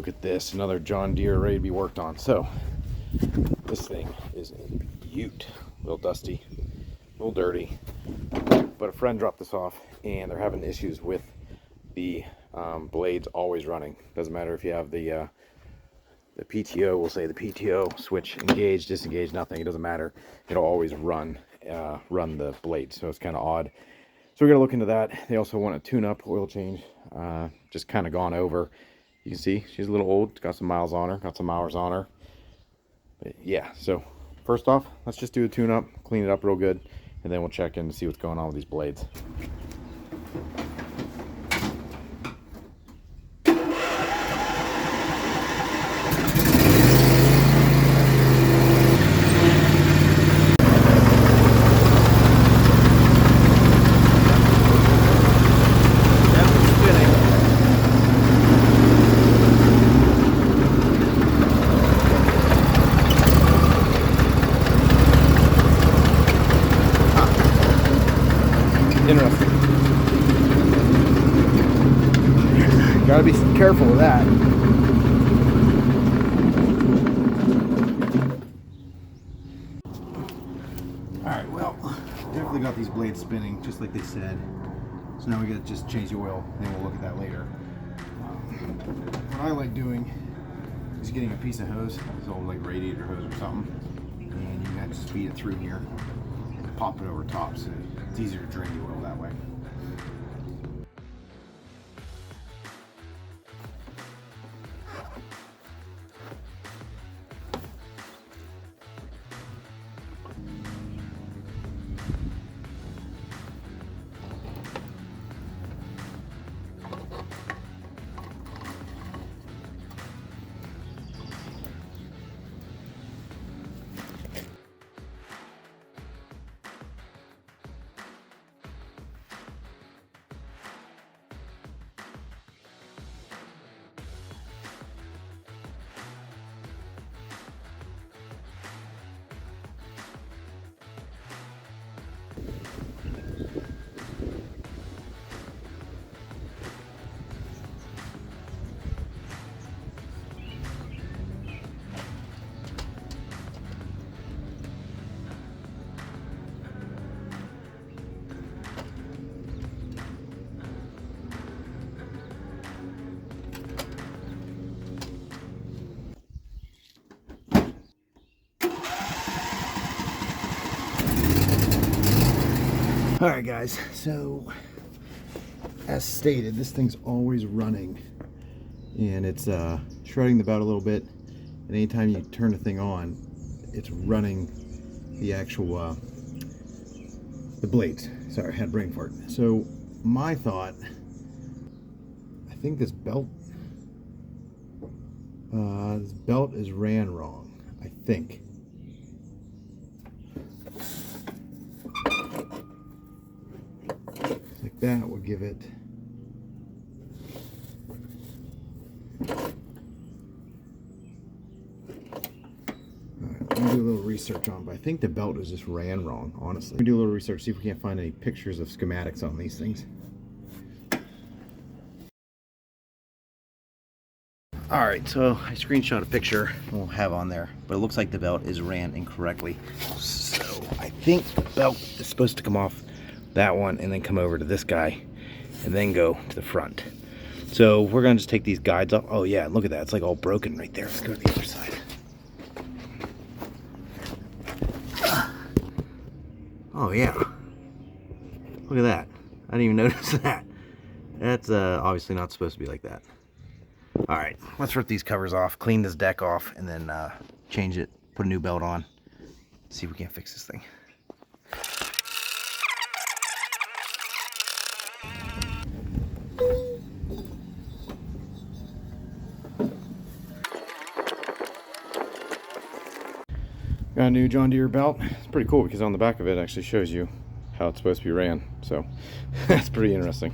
look at this, another John Deere ready to be worked on. So this thing is in beaut, a little dusty, a little dirty, but a friend dropped this off and they're having issues with the blades always running. Doesn't matter if you have the PTO, we'll say the PTO switch engaged, disengaged, nothing, it doesn't matter, it'll always run the blade. So it's kind of odd. So we're gonna look into that. They also want a tune-up oil change, just kind of gone over. You can see she's a little old, got some miles on her, got some hours on her. But yeah, so first off, let's just do a tune-up, clean it up real good, and then we'll check in to see what's going on with these blades. Interesting. Gotta be careful with that. Alright, well, definitely got these blades spinning just like they said. So now we gotta just change the oil, then we'll look at that later. What I like doing is getting a piece of hose, this old like radiator hose or something, and you gotta just feed it through here and pop it over top so it's easier to drain the oil that way. Alright guys, so as stated, this thing's always running and it's shredding the belt a little bit, and anytime you turn the thing on, it's running the actual the blades. Sorry, I had a brain fart. So my thought, I think this belt is ran wrong, I think. That would give it alright, let me do a little research on, but I think the belt is just ran wrong, honestly. Let me do a little research, see if we can't find any pictures of schematics on these things. Alright, so I screenshot a picture we'll have on there, but it looks like the belt is ran incorrectly. So I think the belt is supposed to come off that one and then come over to this guy and then go to the front. So we're gonna just take these guides off. Oh yeah, look at that, it's like all broken right there. Let's go to the other side. Oh yeah, look at that. I didn't even notice that. That's obviously not supposed to be like that. All right, let's rip these covers off, clean this deck off, and then change it, put a new belt on, see if we can't fix this thing. Got a new John Deere belt. It's pretty cool because on the back of it actually shows you how it's supposed to be ran. So that's pretty interesting.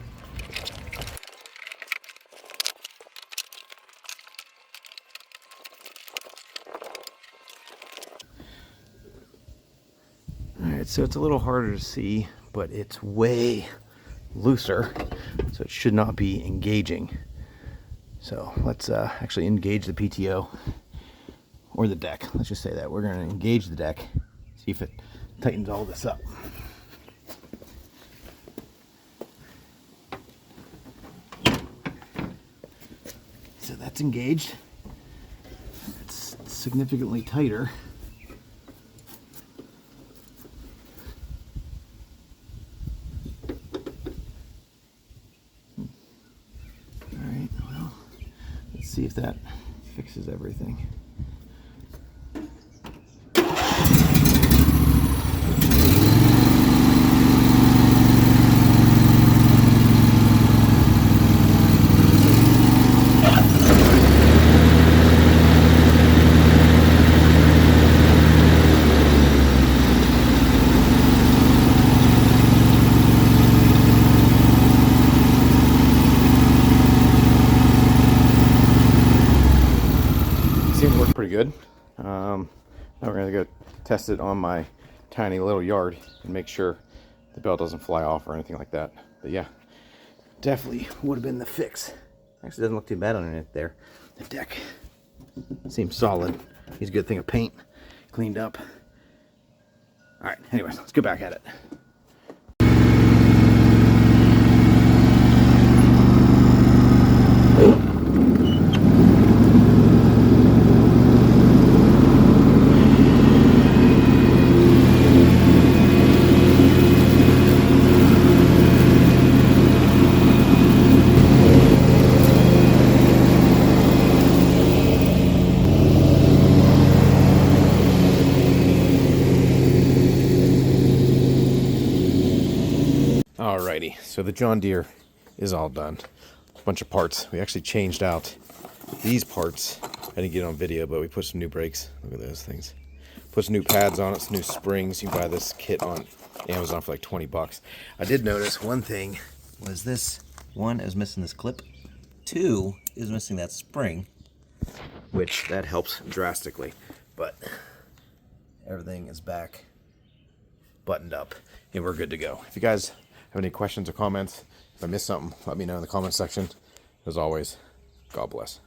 Alright, so it's a little harder to see, but it's way looser, so it should not be engaging. So let's actually engage the PTO, or the deck. Let's just say that. We're going to engage the deck, see if it tightens all this up. So that's engaged. It's significantly tighter. Alright, well, let's see if that fixes everything. Seems to work pretty good. Now we're going to go test it on my tiny little yard and make sure the belt doesn't fly off or anything like that. But yeah, definitely would have been the fix. Actually doesn't look too bad on it there. The deck seems solid. Needs a good thing of paint cleaned up. All right, anyways, let's go back at it. Alrighty, so the John Deere is all done. A bunch of parts. We actually changed out these parts. I didn't get it on video, but we put some new brakes. Look at those things. Put some new pads on it, some new springs. You can buy this kit on Amazon for like 20 bucks. I did notice one thing was this. One is missing this clip. Two is missing that spring, which that helps drastically. But everything is back, buttoned up, and we're good to go. If you guys have any questions or comments, if I missed something, let me know in the comment section. As always, God bless.